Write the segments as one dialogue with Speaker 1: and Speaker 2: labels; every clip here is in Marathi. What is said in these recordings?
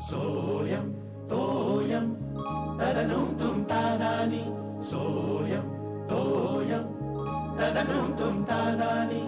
Speaker 1: सोयम तोयम तदनुम तुम तादानी सोयम तोयम तदनुम तुम तादानी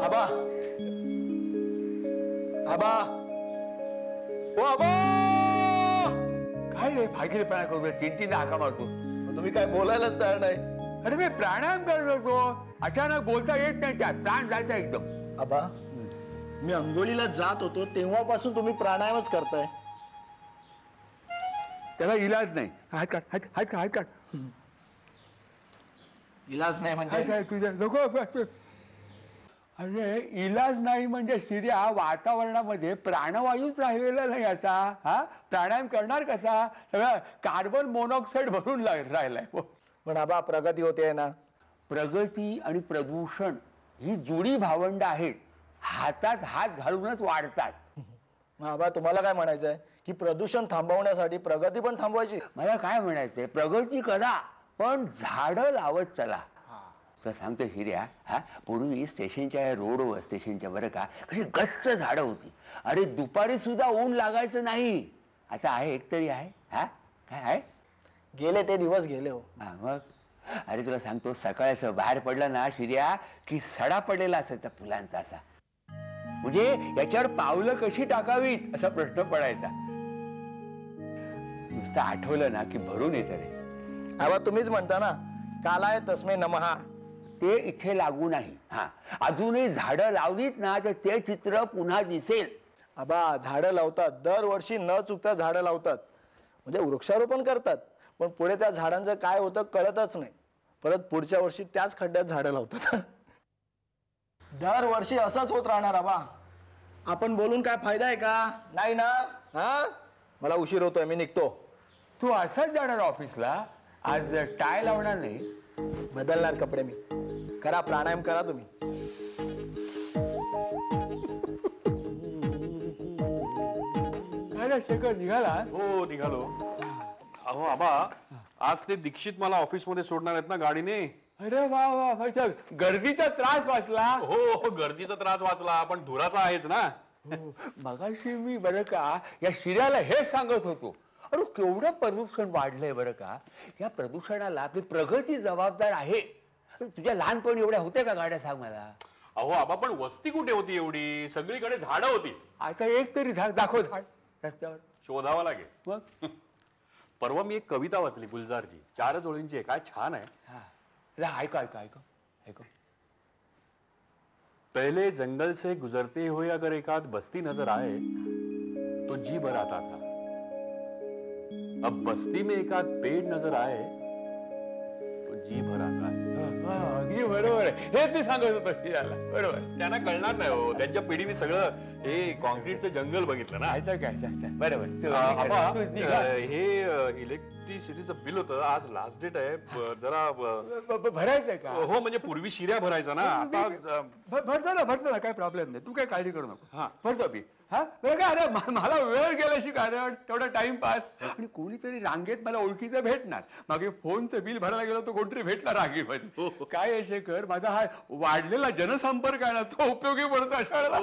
Speaker 2: आबा आबा ओ आबा
Speaker 3: काय रे फायदे प्राणायाम करतो चिंतीने हाका मारतो.
Speaker 2: तुम्ही काय बोलायलाच तयार नाही.
Speaker 3: अरे मी प्राणायाम करत होतो अचानक बोलता येत नाही त्यात प्राण जायचा एकदम.
Speaker 2: आबा मी अंघोळीला जात होतो तेव्हापासून तुम्ही प्राणायामच करताय.
Speaker 3: त्याला इलाज नाही. हात काढ हात हात हात काढ.
Speaker 2: इलाज नाही म्हणजे
Speaker 3: काय तुझ्या नको. अरे इलाज नाही म्हणजे शिर्या वातावरणामध्ये प्राणवायूच राहिलेला नाही आता. हा प्राणायाम करणार कसा. सगळं कार्बन मोनॉक्साईड भरून राहिलाय.
Speaker 2: पण आबा प्रगती होते ना.
Speaker 3: प्रगती आणि प्रदूषण ही जुडी भावंड आहेत. हातात हात घालूनच वाढतात.
Speaker 2: आबा तुम्हाला काय म्हणायचंय की प्रदूषण थांबवण्यासाठी प्रगती पण थांबवायची.
Speaker 3: मला काय म्हणायचंय प्रगती करा पण झाडं लावत चला. तर सांगतो हिर्या हा पूर्वी स्टेशनच्या रोडवर स्टेशनच्या बरं का कशी गच्च झाडं होती. अरे दुपारी सुद्धा ऊन लागायचं नाही. आता आहे एकतरी आहे. हा काय आहे.
Speaker 2: गेले ते दिवस गेले हो.
Speaker 3: हा मग अरे तुला सांगतो सकाळचं बाहेर पडलं ना शिर्या की सडा पडलेला असायचा फुलांचा असा. म्हणजे याच्यावर पावलं कशी टाकावीत असा प्रश्न पडायचा. नुसतं आठवलं ना की भरून येत रे.
Speaker 2: आबा तुम्हीच म्हणता ना कालाय तस्मै नमः.
Speaker 3: ते इथे लागू नाही. हा अजूनही झाडं लावलीत ना तर ते चित्र पुन्हा दिसेल.
Speaker 2: आबा झाडं लावतात दरवर्षी न चुकता झाडं लावतात म्हणजे वृक्षारोपण करतात. पण पुढे त्या झाडांचं काय होतं कळतच नाही. परत पुढच्या वर्षी त्याच खड्ड्यात झाडं लावतात. दरवर्षी असंच होत राहणार. आबा आपण बोलून काय फायदा आहे का. नाही ना. हा मला उशीर होतोय मी निघतो.
Speaker 3: तू असाच जाणार ऑफिसला. आज टाय लावणार नाही.
Speaker 2: बदलणार कपडे मी. करा प्राणायाम करा तुम्ही.
Speaker 3: काय शेखर निघाला.
Speaker 4: हो निघालो. अहो आबा आज ते दीक्षित मला ऑफिस मध्ये सोडणार आहेत ना गाडीने.
Speaker 3: अरे वा वा गर्दीचा त्रास वाचला.
Speaker 4: हो गर्दीचा त्रास वाचला पण धुराचा आहेच ना.
Speaker 3: मगाशी मी बरं का या शिर्याला हेच सांगत होतो. अरे केवढं प्रदूषण वाढलंय बरं का. या प्रदूषणाला आपली प्रगती जबाबदार आहे. तुझ्या लहानपणी एवढ्या होत्या का गाड्या सांग मला.
Speaker 4: अहो आबा पण वस्ती कुठे होती एवढी. सगळीकडे झाडं होती.
Speaker 3: आता एक तरी झाड दाखव. झाड रस्त्यावर
Speaker 4: शोधावा लागेल.
Speaker 3: मग
Speaker 4: परवा मी एक कविता वाचली गुलजारची. 4 ओळींची आहे. काय छान आहे.
Speaker 3: ऐका ऐका ऐका ऐका.
Speaker 4: पहले जंगल से गुजरते हुए अगर एक आध बस्ती नजर आए तो जी भर आता था. अब बस्ती में एक आध पेड़ नजर आए तो जी भर आता है.
Speaker 3: अगदी बरोबर आहे. हेच मी सांगत होतो शिर्याला. बरोबर.
Speaker 4: त्यांना कळणार नाही हो. त्यांच्या पिढीने सगळं हे कॉन्क्रीटचं जंगल बघितलं ना.
Speaker 3: काय बरोबर.
Speaker 4: आबा हे इलेक्ट्रिसिटीचं बिल होतं. आज लास्ट डेट आहे. जरा
Speaker 3: भरायचंय का.
Speaker 4: हो म्हणजे पूर्वी शिर्या भरायचा ना. आता
Speaker 3: भरतो ना काय प्रॉब्लेम नाही. तू काय काळजी करू नको.
Speaker 4: हा
Speaker 3: भरतो मी. हा बरं का. अरे मला वेळ गेल्याशी कारण तेवढा टाइमपास. आणि कोणीतरी रांगेत मला ओळखीचं भेटणार. मागे फोनचं बिल भरायला गेलो तो कोणतरी भेटला रांगेमध्ये. काय आहे शेखर माझा हा वाढलेला जनसंपर्क आहे ना तो उपयोगी पडतो अशा वेळेला.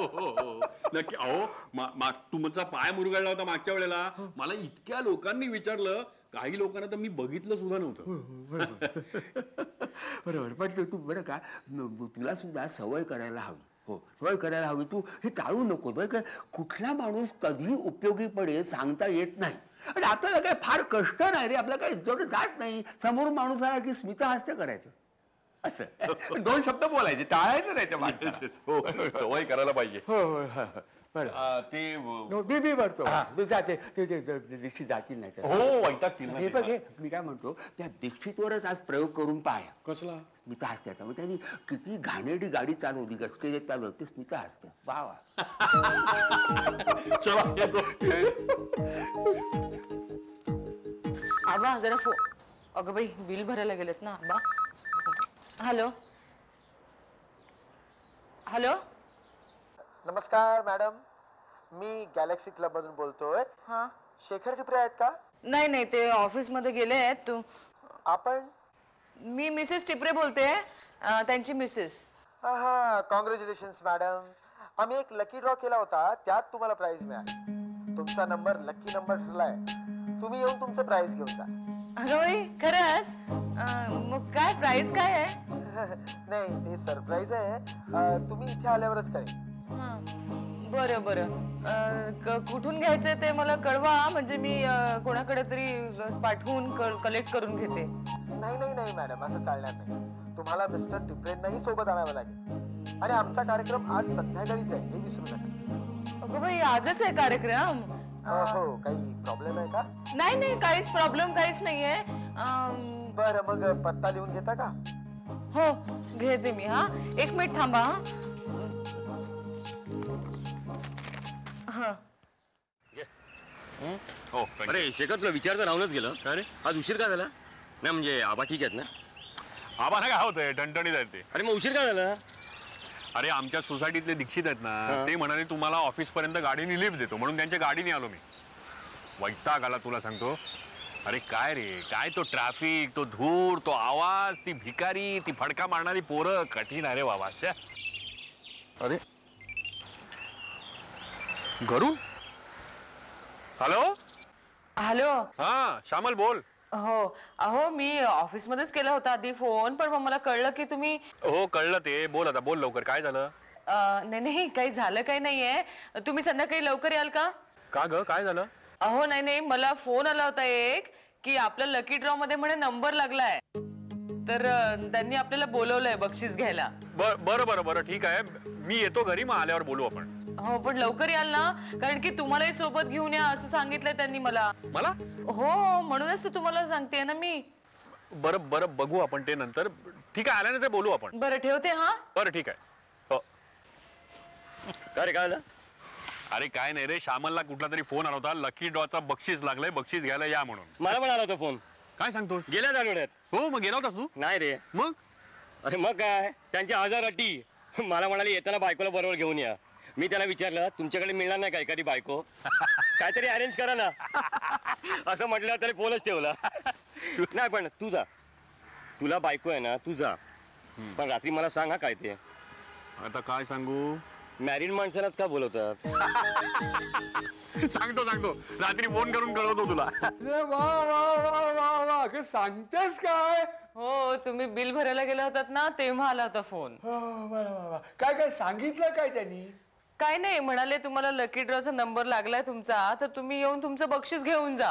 Speaker 4: नक्की. अहो तुमचा पाय मुरगळला होता मागच्या वेळेला. मला इतक्या लोकांनी विचारलं. काही लोकांना तर मी बघितलं सुद्धा नव्हतं.
Speaker 3: बरोबर. पण तू बरं का तुला सुद्धा सवय करायला हवी. हो सोय करायला हवी. तू हे टाळू नको. कुठला माणूस कधी उपयोगी पडेल सांगता येत नाही. आणि आपल्याला काय फार कष्ट नाही रे, आपल्याला काही जड जात नाही. समोर माणूस आला की स्मितहास्य करायचं, असं 2 शब्द बोलायचे, टाळायचं नाही त्या माणसाला.
Speaker 4: हो सवय करायला पाहिजे.
Speaker 3: हो
Speaker 4: ते
Speaker 3: बी भरतो. जाते दीक्षित जातील नाही तर.
Speaker 4: हो वैतागतील ना
Speaker 3: हे
Speaker 4: ते.
Speaker 3: बघ मी काय म्हणतो, त्या दीक्षितवरच आज प्रयोग करून पाहा.
Speaker 4: कसला?
Speaker 3: स्मितहास्याचा. मग त्यांनी किती घाणेरडी गाडी चालवली, गचके चालवत ते स्मितहास्य. वा वा.
Speaker 4: चला येतो.
Speaker 5: आबा जरा अगं बाई बिल भरायला गेलेत ना आबा. Hello hello.
Speaker 2: नमस्कार मॅडम, मी गॅलेक्सी क्लब मधून बोलतोय.
Speaker 5: हा
Speaker 2: शेखर टिपरे आहेत का?
Speaker 5: नाही नाही ते ऑफिस मध्ये गेले आहेत. तू
Speaker 2: आपण?
Speaker 5: मी मिसेस टिपरे बोलते, त्यांची मिसेस.
Speaker 2: हा कॉंग्रॅच्युलेशन्स मॅडम. आम्ही एक लकी ड्रॉ केला होता, त्यात तुम्हाला प्राइज मिळाली. तुमचा नंबर लकी नंबर ठरलाय. तुम्ही येऊन तुमचं प्राइज घेऊन जा.
Speaker 5: अगं बाई खरंच? मग काय प्राइस काय आहे?
Speaker 2: नाही ते सरप्राईज आहे. तुम्ही इथे आल्यावरच कळेल.
Speaker 5: बरं बरं. कुठून घ्यायचंय ते मला कळवा, म्हणजे मी कोणाकडे तरी पाठवून कलेक्ट करून घेते.
Speaker 2: नाही नाही नाही मॅडम, असं चालणार नाही. तुम्हाला मिस्टर टिपरेंनाही सोबत आणावं लागेल. आणि आमचा कार्यक्रम आज संध्याकाळीच आहे, हे विसरू नका.
Speaker 5: अगं बाई आजच आहे कार्यक्रम?
Speaker 2: हो काही प्रॉब्लेम आहे का?
Speaker 5: नाही नाही काहीच प्रॉब्लेम काहीच नाहीये.
Speaker 2: बरं मग पत्ता लिहून घेता का?
Speaker 5: हो घेते मी. हा 1 मिनिट थांबा. हा
Speaker 4: हो
Speaker 6: अरे शेखर, तुला विचारता राहूनच गेलं.
Speaker 4: अरे
Speaker 6: आज उशीर का झाला? नाही म्हणजे आबा ठीक आहेत ना?
Speaker 4: आम्हाला काय होतंय, टणटणीत आहेत ते.
Speaker 6: अरे मग उशीर का झाला?
Speaker 4: अरे आमच्या सोसायटीतले दीक्षित आहेत ना, ते म्हणाले तुम्हाला ऑफिस पर्यंत गाडीने लिफ्ट देतो, म्हणून त्यांच्या गाडीने आलो मी. वैताग आला तुला सांगतो. अरे काय रे, काय तो ट्रॅफिक, तो धूर, तो आवाज, ती भिकारी, ती फडका मारणारी पोरं, कठीण आहे रे बाबा. अरे घरून? Hello
Speaker 5: hello.
Speaker 4: हा श्यामल बोल.
Speaker 5: हो अहो मी ऑफिस मध्येच केला होता आधी फोन, पण मग मला कळलं की तुम्ही.
Speaker 4: हो कळलं ते. बोल आता, बोल लवकर. काय झालं?
Speaker 5: नाही नाही काही झालं काही नाहीये. तुम्ही संध्याकाळी लवकर याल का?
Speaker 4: का ग काय झालं?
Speaker 5: अहो नाही नाही मला फोन आला होता एक की आपल्या लकी ड्रॉ मध्ये म्हणे नंबर लागलाय, तर त्यांनी आपल्याला बोलवलंय बक्षीस घ्यायला.
Speaker 4: बरं बरं बरं ठीक आहे, मी येतो घरी, मग आल्यावर बोलू आपण.
Speaker 5: हो पण लवकर याल ना, कारण की तुम्हालाही सोबत घेऊन या असं सांगितलंय त्यांनी मला.
Speaker 4: मला?
Speaker 5: हो म्हणूनच तर तुम्हाला सांगते ना मी.
Speaker 4: बरं बरं बघू आपण ते नंतर. ठीक आहे, आल्यानंतर बोलू आपण.
Speaker 5: बरं ठेवते. हा
Speaker 4: बरं ठीक आहे. हो.
Speaker 6: काय रे काय झालं?
Speaker 4: अरे काय नाही रे, श्यामलला कुठला तरी फोन आला होता, लकी ड्रॉचा बक्षीस लागलंय, बक्षीस घ्यायला या म्हणून.
Speaker 6: मला पण आला होता फोन.
Speaker 4: काय सांगतो?
Speaker 6: गेल्याच आठवड्यात.
Speaker 4: हो मग गेला होतास तू?
Speaker 6: नाही रे.
Speaker 4: मग?
Speaker 6: अरे मग काय, त्यांच्या 1000 अटी. मला म्हणाले येताना बायकोला बरोबर घेऊन या. मी त्याला विचारलं तुमच्याकडे मिळणार नाही का एखादी बायको, काहीतरी अरेंज करा ना असं म्हटलं तरी फोनच ठेवला. नाही पण तू जा, तुला बायको आहे ना, तू जा. पण रात्री मला सांग हा काय ते.
Speaker 4: आता काय सांगू?
Speaker 6: मॅरिड माणसालाच का बोलवतात?
Speaker 4: सांगतो रात्री फोन करून कळवतो तुला.
Speaker 3: सांगतेस काय?
Speaker 5: हो तुम्ही बिल भरायला गेला होतात ना, तेव्हा आला होता फोन.
Speaker 3: काय काय सांगितलं काय त्यांनी?
Speaker 5: काय नाही म्हणाले तुम्हाला लकी ड्रॉचा नंबर लागलाय तुमचा, तर तुम्ही येऊन तुमचं बक्षीस घेऊन जा.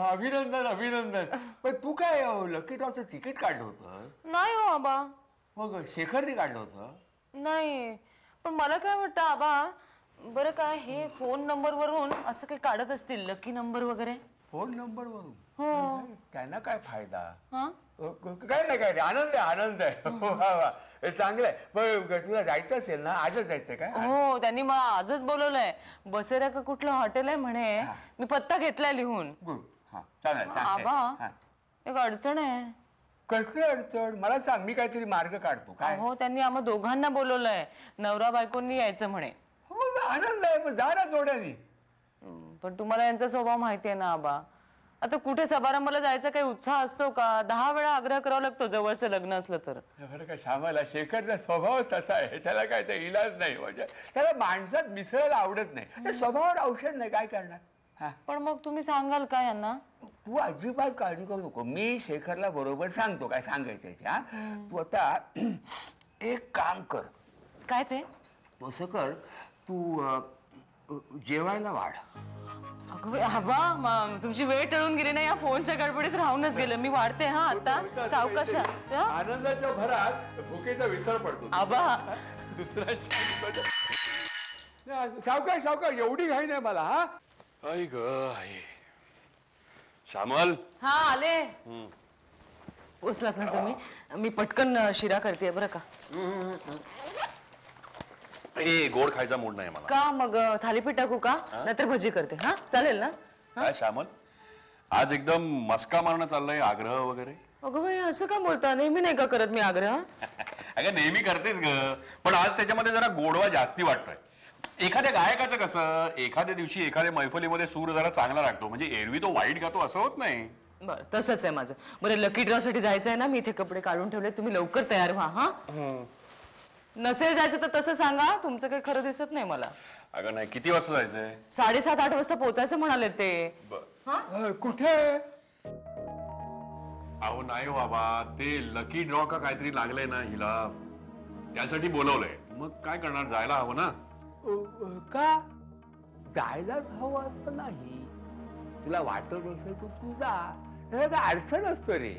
Speaker 3: अभिनंदन अभिनंदन. पण तू काय लकी ड्रॉचं तिकीट काढलं होतं?
Speaker 5: नाही हो आबा.
Speaker 3: मग शेखरने काढलं होतं?
Speaker 5: नाही पण मला काय वाटतं आबा, बरं काय हे फोन नंबर वरून असं काही काढत असतील लकी नंबर वगैरे.
Speaker 3: फोन नंबर वरून?
Speaker 5: हो.
Speaker 3: त्यांना काय फायदा?
Speaker 5: हा
Speaker 3: काय नाही काय नाही, आनंद आहे आनंद आहे. वा वा चांगलंय. पण तुला जायचं असेल ना, आजच जायचं काय?
Speaker 5: हो त्यांनी मला आजच बोलवलंय. बसेरा का कुठलं हॉटेल आहे म्हणे, मी पत्ता घेतलाय लिहून.
Speaker 3: गुड. हा चालेल.
Speaker 5: आबा एक अडचण आहे.
Speaker 3: कसली अडचण? मला सांग, मी काहीतरी मार्ग काढतो. काय?
Speaker 5: हो त्यांनी आम्हा दोघांना बोलवलंय, नवरा बायकोंनी यायचं म्हणे.
Speaker 3: आनंद आहे, पण जा ना जोड्यानी.
Speaker 5: पण तुम्हाला यांचा स्वभाव माहितीये ना आबा. आता कुठे समारंभाला जायचा काही उत्साह असतो का? 10 वेळा आग्रह करावा लागतो जवळचं लग्न असलं तर.
Speaker 3: बरं का श्यामाला, शेखरचा स्वभाव तसा आहे, त्याला काय ते इलाज नाही. म्हणजे त्याला माणसात मिसळायला आवडत नाही. त्या स्वभावावर औषध नाही, काय करणार?
Speaker 5: पण मग तुम्ही सांगाल का यांना?
Speaker 3: तू अजिबात काळजी करू नको, मी शेखरला बरोबर सांगतो काय सांगायचंय. तू आता एक काम कर.
Speaker 5: काय ते?
Speaker 3: असं कर, तू जेवायला वाढ.
Speaker 5: अगं बाई, आबा तुमची वेळ टळून गेली ना, या फोनच्या गडबडीत राहूनच गेलं. मी वाढते हा आता सावकाशा.
Speaker 4: आनंदाच्या भरात भुकेचा विसर पडतो.
Speaker 5: आबा
Speaker 7: सावकाश सावकाश, एवढी घाई नाही मला. हा
Speaker 4: आई ग आई. श्यामल,
Speaker 5: हा आले. पोचलात ना तुम्ही? मी पटकन शिरा करते बरं का.
Speaker 4: ए गोड खायचा मूड नाही मला.
Speaker 5: का मग थालीपीठ टाकू का, नाहीतर भजी करते? हा चालेल ना?
Speaker 4: काय श्यामल, आज एकदम मस्का मारणं चाललंय, आग्रह वगैरे?
Speaker 5: अगं बाई असं का बोलता, नेहमी नाही का करत मी आग्रह?
Speaker 4: अगं नेहमी करतेस ग, पण आज त्याच्यामध्ये जरा गोडवा जास्ती वाटतोय. एखाद्या गायकाचं कसं एखाद्या दिवशी एखाद्या मैफलीमध्ये सूर जरा चांगला लागतो, म्हणजे एरवी तो वाईट गातो असं होत नाही.
Speaker 5: बरं तसंच आहे माझं. बरं लकी ड्रॉ साठी जायचं आहे ना, मी इथे कपडे काढून ठेवले, तुम्ही लवकर तयार व्हा. हा नसेल जायचं तर तसं सांगा, तुमचं काही खरं दिसत नाही मला.
Speaker 4: अगं नाही, किती वाजता जायचंय?
Speaker 5: 7:30-8 वाजता पोहोचायचं म्हणाले ते.
Speaker 7: कुठे?
Speaker 4: अहो नाही हो बाबा, ते लकी ड्रॉ का काहीतरी लागलंय ना हिला, त्यासाठी बोलवलंय. मग काय करणार, जायला हवं ना.
Speaker 3: का जायलाच हवं असं नाही, तुला वाटत असेल तर तू जा, त्याला काय अडचण असतो रे.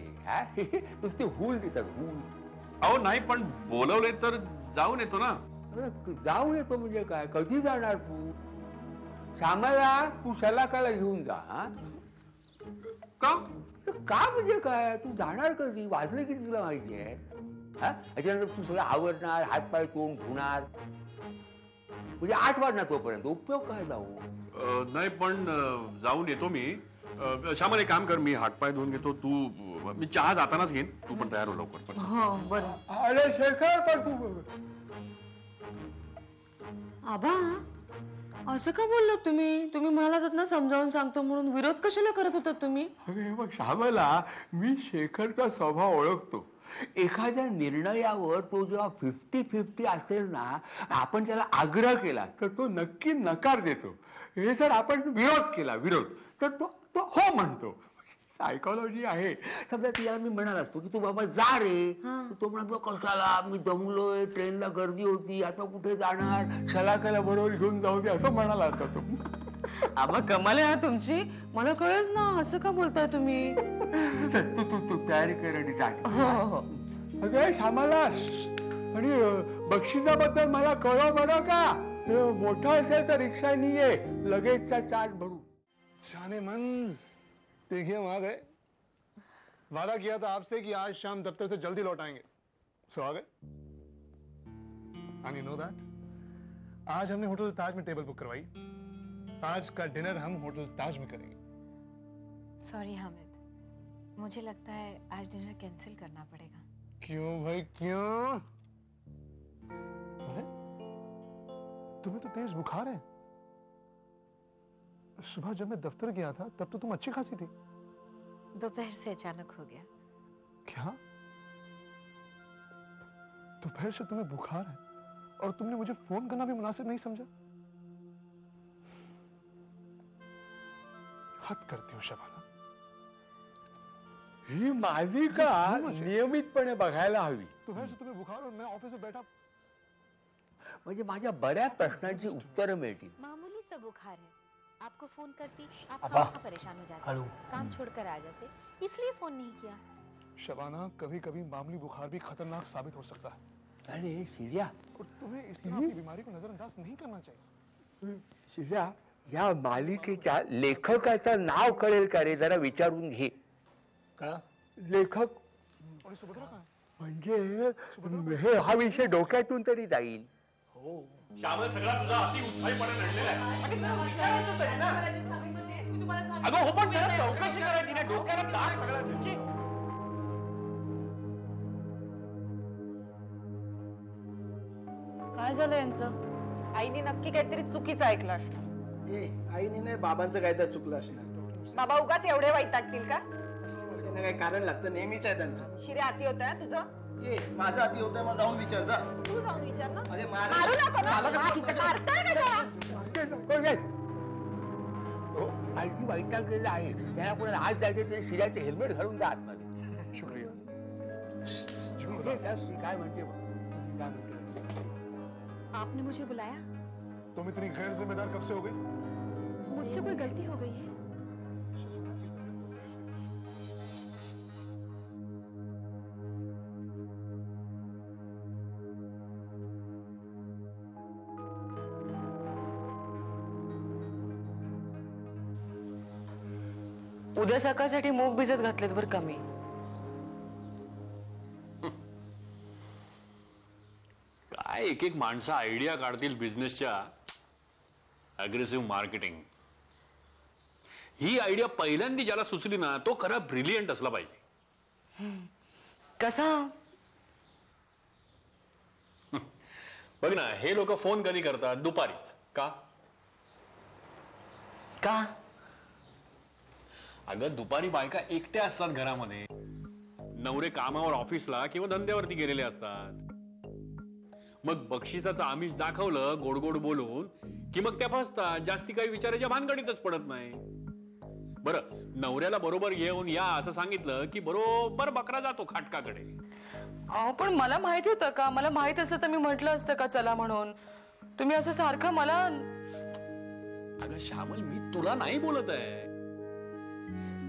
Speaker 3: नुसती हूल देतात, हूल.
Speaker 4: अहो नाही, पण बोलवले तर जाऊन येतो ना.
Speaker 3: जाऊन येतो म्हणजे काय, कधी जाणार तू? श्यामाला तू शलाकाला घेऊन जा.
Speaker 4: का?
Speaker 3: का म्हणजे काय, तू जाणार कधी, वाजले किती तुला माहिती आहे? त्याच्यानंतर तू सगळं आवरणार, हातपाय तोंड धुणार, म्हणजे 8 वाजणार तोपर्यंत. उपयोग काय जाऊ?
Speaker 4: नाही पण जाऊन येतो मी. श्यामल एक काम कर, मी हातपाय धुवून घेतो, तू मी चहा जातानाच घेईन, तू पण तयार हो लवकर.
Speaker 5: हो बरं.
Speaker 7: अरे शेखर, पण तू
Speaker 5: आबा असं का बोललात तुम्ही? तुम्ही म्हणालात ना समजावून सांगतो म्हणून, विरोध कशाला करत होतात तुम्ही?
Speaker 7: अरे मग श्यामला, मी शेखरचा स्वभाव ओळखतो.
Speaker 3: एखाद्या निर्णयावर तो जेव्हा 50-50 असेल ना, आपण त्याला आग्रह केला
Speaker 7: तर तो नक्की नकार देतो. हे जर आपण विरोध केला, तर तो हो म्हणतो. सायकोलॉजी आहे.
Speaker 3: समजा तिला मी म्हणाल असतो की तू बाबा जा रे, तो म्हणतो कशाला, मी दमलोय, ट्रेनला गर्दी होती, आता कुठे जाणार,
Speaker 7: शलाकाला बरोबर घेऊन जाऊ दे, असं म्हणाला असता तो.
Speaker 5: आबा कमाल आहे ना तुमची, मला कळेल ना, असं का बोलताय तुम्ही?
Speaker 3: तू तयारी कर आणि जा.
Speaker 5: हो हो.
Speaker 7: अगं श्यामाला, आणि बक्षिसाबद्दल मला कळव बरं का. मोठं असेल तर रिक्षानी ये, लगेचचा चार्ज भरू.
Speaker 8: जाने मन, देखिए हम आ गए. वादा किया था आपसे कि आज शाम दफ्तर से जल्दी लौट आएंगे, सो आ गए. एंड यू नो दैट, आज हमने होटल ताज में टेबल बुक करवाई. आज का डिनर हम होटल ताज में करेंगे.
Speaker 9: सॉरी हामिद, मुझे लगता है आज डिनर कैंसिल करना पड़ेगा.
Speaker 8: क्यों भाई क्यों? अरे तुम्हें तो तेज बुखार है. सुबह जब मैं दफ्तर गया था तब तो तुम अच्छी खासी थी.
Speaker 9: दोपहर से अचानक हो गया.
Speaker 8: क्या? दोपहर से तुम्हें बुखार है और तुमने मुझे फोन करना भी मुनासिब नहीं समझा? हद करती हो शबाना.
Speaker 7: ही मालिका नियमितपणे बघायला हवी.
Speaker 8: दोपहर से तुम्हें बुखार और मैं ऑफिस में बैठा.
Speaker 3: म्हणजे माझ्या बऱ्याच प्रश्नांची उत्तरं मिळतील.
Speaker 9: मामूली सा बुखार है, आपको फोन करती आप खामखा परेशान हो जाते, काम छोड़कर आ जाते, इसलिए फोन नहीं किया.
Speaker 8: शबाना, कभी कभी मामूली बुखार भी खतरनाक साबित हो सकता है.
Speaker 3: अरे शिर्या,
Speaker 8: और तुम्हें इसलिए आपकी बीमारी को नजरअंदाज नहीं करना चाहिए.
Speaker 3: शिर्या, या मालिकेच्या लेखकाचं नाव कळेल का रे, जरा विचारून घे.
Speaker 2: का?
Speaker 3: लेखक
Speaker 8: और सुभद्रा कहाँ है?
Speaker 3: म्हणजे हे हा विषय डोक्यातून तरी जाईल.
Speaker 4: श्यामल सगळा तुझा अति उत्साहीपणे रडलेला आहे. अगं हो, पण त्याला चौकशी करायची ना, डोक्याला ताप सगळा तुमची.
Speaker 5: काय झालं यांचं? आईने नक्की काहीतरी चुकीचं ऐकलं असणार.
Speaker 2: आईने नाही, बाबांचं काहीतरी चुकलं असणार.
Speaker 5: बाबा उगाच एवढे वैतागतील का?
Speaker 2: त्यांना काही कारण लागतं, नेहमीच आहे त्यांचं.
Speaker 5: शिरे आती होत आहे तुझं?
Speaker 2: माझं आधी होतंय, मग जाऊन विचार जा.
Speaker 5: तू जाऊन विचार ना.
Speaker 2: अरे
Speaker 5: मारू नको ना. मारताय कशाला?
Speaker 3: आईची वैतागलेलं आहे, त्याला कोणाला हात द्यायचे ते शिर्याचे हेल्मेट घालून द्या आतमध्ये.
Speaker 7: शुक्रिया.
Speaker 3: काय म्हणते बघ, काय म्हणते.
Speaker 9: आपने मुझे बुलाया?
Speaker 8: तुम इतनी गैर जिम्मेदार कब से हो गई?
Speaker 9: मुझसे कोई गलती हो गई है?
Speaker 5: उद्या सकाळसाठी मूग भिजत घातलेत बरं का मी.
Speaker 4: काय एक एक माणसं आयडिया काढतील बिझनेसच्या. अग्रेसिव्ह मार्केटिंग ही आयडिया पहिल्यांदा ज्याला सुचली ना तो खरा ब्रिलियंट असला पाहिजे.
Speaker 5: कसा?
Speaker 4: बघ ना, हे लोक फोन कधी करतात? दुपारीच. का?
Speaker 5: का?
Speaker 4: अगं दुपारी बायका एकट्या असतात घरामध्ये. नवरे कामावर, ऑफिसला किंवा धंद्यावरती गेलेले असतात. मग बक्षिसाचं आमिष दाखवलं गोड गोड बोलून की मग त्या फसतात. जास्ती काही विचारायच्या भानगडीतच पडत नाही. बरं, नवऱ्याला बरोबर घेऊन या असं सांगितलं की बरोबर बकरा जातो खाटकाकडे.
Speaker 5: अहो पण मला माहिती होतं का? मला माहित असतं तर मी म्हटलं असतं का चला म्हणून. तुम्ही असं सारखं मला.
Speaker 4: अगं श्यामल, मी तुला नाही बोलत आहे.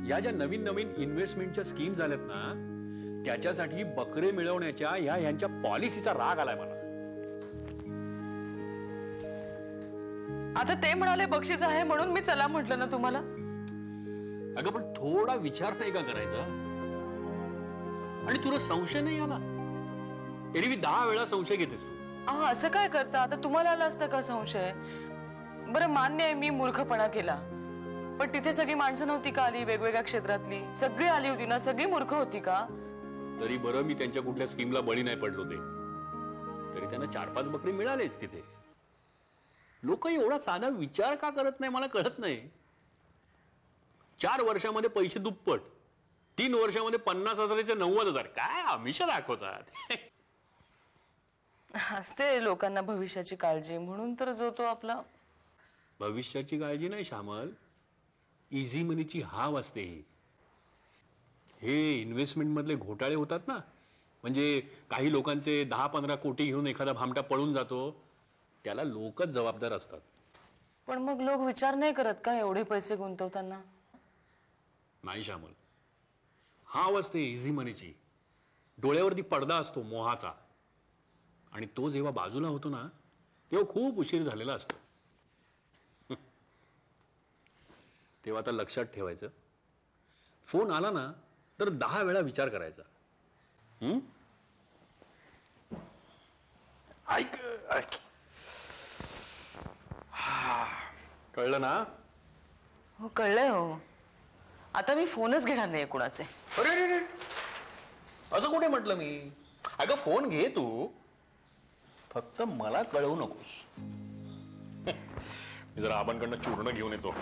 Speaker 4: या ज्या नवीन नवीन इन्व्हेस्टमेंटच्या स्कीम झाल्यात ना त्याच्यासाठी बकरे मिळवण्याच्या ह्यांच्या पॉलिसीचा राग आलाय मला.
Speaker 5: आता ते म्हणाले बक्षीस आहे म्हणून मी चला म्हटलं ना तुम्हाला.
Speaker 4: अगं पण थोडा विचार नाही का करायचा? आणि तुला संशय नाही आला? एरवी 10 वेळा संशय घेतेस तू.
Speaker 5: असं काय करता? आता तुम्हाला आला असतं का संशय? बरं मान्य आहे मी मूर्खपणा केला, पण तिथे सगळी माणसं नव्हती का आली? वेगवेगळ्या क्षेत्रातली सगळी आली होती ना? सगळी मूर्ख होती का?
Speaker 4: तरी बरं मी त्यांच्या कुठल्या स्कीमला बळी नाही पडलो. ते तरी त्यांना 4-5 बकरी मिळालेच तिथे. लोक एवढा साधा विचार का करत नाही मला कळत नाही. 4 वर्षामध्ये पैसे दुप्पट, 3 वर्षामध्ये 50,000चे 90,000. काय आमिष दाखवतात.
Speaker 5: असते लोकांना भविष्याची काळजी म्हणून तर जो तो आपला.
Speaker 4: भविष्याची काळजी नाही श्यामल, इझी मनीची हाव असते. हे इन्व्हेस्टमेंट मधले घोटाळे होतात ना, म्हणजे काही लोकांचे 10-15 कोटी घेऊन एखादा भामटा पळून जातो, त्याला लोकच जबाबदार असतात.
Speaker 5: पण मग लोक विचार नाही करत का एवढे पैसे गुंतवताना?
Speaker 4: नाही श्यामल, हाव असते इझी मनीची. डोळ्यावरती पडदा असतो मोहाचा, आणि तो जेव्हा बाजूला होतो ना तेव्हा खूप उशीर झालेला असतो. तेव्हा आता लक्षात ठेवायचं, फोन आला ना तर 10 वेळा विचार करायचा. ऐक ऐक, कळलं ना?
Speaker 5: हो कळलंय. हो आता मी फोनच घेणार नाही कुणाचे.
Speaker 4: अरे असं कुठे म्हटलं मी? अगं फोन घे तू, फक्त मला कळवू नकोस. मी जरा आबांकडनं चूर्ण घेऊन येतो.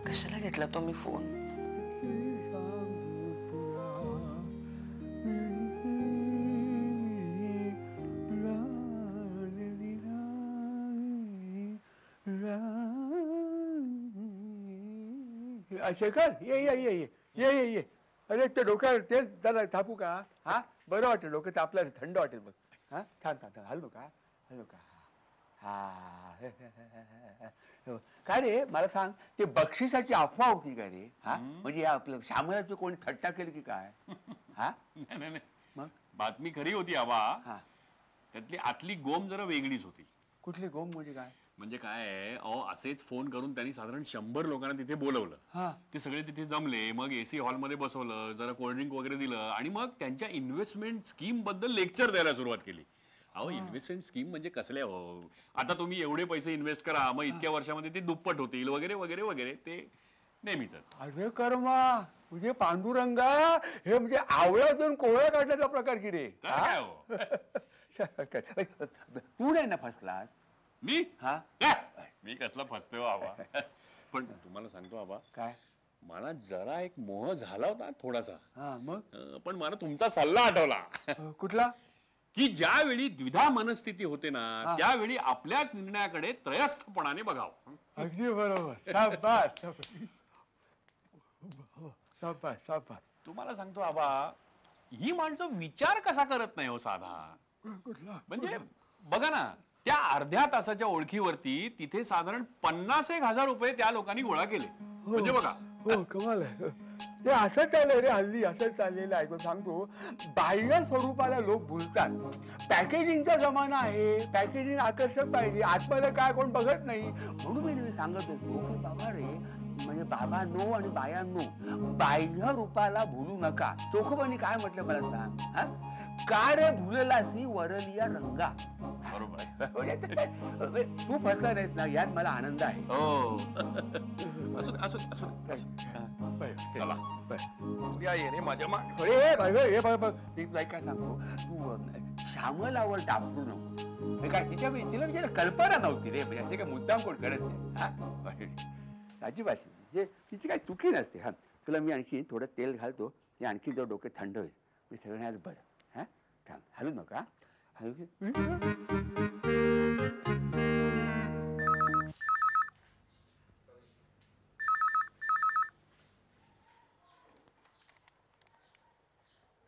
Speaker 5: कशाला घेतला तो मी फोन?
Speaker 7: शेखर ये ये ये ये ये ये ये. अरे ते डोक्यावर तेल जरा थापू का? हा बरं वाटेल, डोकं तापलं, थंड वाटेल बघ. हा थांब थांब थांब. हलू का? हलू का? हा काय रे मला सांग, ते बक्षिसाची अफवा होती का रे? हा म्हणजे आपलं श्यामलाची कोणी थट्टा केली की काय? हा
Speaker 4: नाही मग बातमी खरी होती आबा. त्यातली आतली गोम जरा वेगळीच होती.
Speaker 7: कुठली गोम म्हणजे काय?
Speaker 4: म्हणजे काय आहे, असेच फोन करून त्यांनी साधारण 100 लोकांना तिथे बोलवलं. ते सगळे तिथे जमले, मग एसी हॉलमध्ये बसवलं, जरा कोल्ड्रिंक वगैरे दिलं आणि मग त्यांच्या इन्व्हेस्टमेंट स्कीम बद्दल लेक्चर द्यायला सुरुवात केली. अहो इन्व्हेस्टमेंट स्कीम म्हणजे कसल्या हो, आता तुम्ही एवढे पैसे इन्व्हेस्ट करा, मग इतक्या वर्षामध्ये ते दुप्पट होतील वगैरे वगैरे वगैरे. ते नेहमीच.
Speaker 7: अरे कर्मा म्हणजे पांडुरंगा, हे म्हणजे आवळ्यातून कोवळ्या काढण्याचा प्रकार की रे?
Speaker 4: काय हो?
Speaker 7: तू नाही ना फर्स्ट क्लास?
Speaker 4: मी? मी कसला फसतोय आबा. पण तुम्हाला सांगतो आबा, काय मला जरा एक मोह झाला होता थोडासा. मग पण मला तुमचा सल्ला आठवला.
Speaker 7: कुठला?
Speaker 4: की ज्यावेळी द्विधा मनस्थिती होते ना त्यावेळी आपल्याच निर्णयाकडे त्रयस्थपणाने बघावं.
Speaker 7: अगदी बरोबर. शाबास शाबास शाबास.
Speaker 4: तुम्हाला सांगतो आबा, ही माणसं विचार कसा करत नाही हो साधा. म्हणजे बघा ना, त्या अर्ध्या तासाच्या ओळखीवरती तिथे साधारण 50,000 रुपये त्या लोकांनी गोळा केले. म्हणजे बघा.
Speaker 7: हो कमाल आहे. ते असं चाललंय रे हल्ली, असं चाललेलं आहे. तो सांगतो बाह्य स्वरूपाला लोक भुलतात. पॅकेजिंगचा जमाना आहे, पॅकेजिंग आकर्षक पाहिजे, आतमध्ये काय कोण बघत नाही. म्हणून मी नेहमी सांगत असतो की बाबा रे, म्हणजे बाबा नो आणि बाया नो, बाह्य रूपाला भुलू नका. चोखोबांनी काय म्हटलं मला सांग, हा? का रे भुललासी वरलिया रंगा.
Speaker 4: बरोबर आहे.
Speaker 7: म्हणजे तू फसला नाहीस ना, यात मला आनंद आहे.
Speaker 4: हो. असू दे, असू दे, असू दे. चला उद्या ये रे माझ्या मागे.
Speaker 7: हे बघ मी तुला काय सांगतो, तू श्यामलावर डापरू नको. काय तिला विचार कल्पना नव्हती रे, म्हणजे असे काय मुद्दाम कोण करत नाही. अजिबात म्हणजे तिची काही चुकी नसते. हा तुला मी आणखी थोडं तेल घालतो, हे आणखी जर डोके थंड होईल. मी सगळं बरं. हा थांब, हलू नका.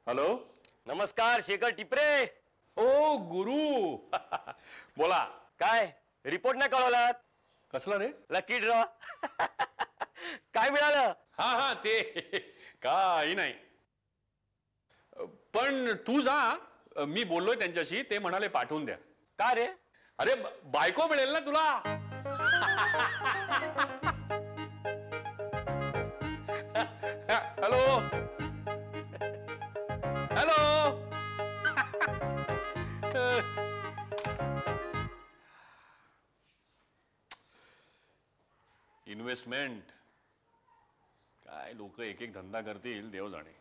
Speaker 4: हॅलो.
Speaker 6: नमस्कार शेखर टिपरे.
Speaker 4: ओ गुरु. बोला.
Speaker 6: काय रिपोर्ट नाही कळवलात?
Speaker 4: कसला रे?
Speaker 6: Lucky draw. काय मिळालं?
Speaker 4: हा ते काही नाही. पण तू जा, मी बोललोय त्यांच्याशी, ते म्हणाले पाठवून द्या.
Speaker 6: का रे?
Speaker 4: अरे बायको मिळेल ना तुला. Hello hello. इन्व्हेस्टमेंट काय लोक एक एक धंदा करतील देव जाणे.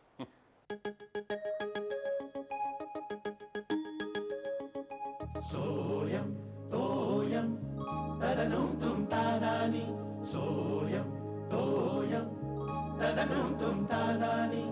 Speaker 1: सोयम तोयम तदनुम तुम तादानी. सोयम तोयम तदनुम तुम तादानी.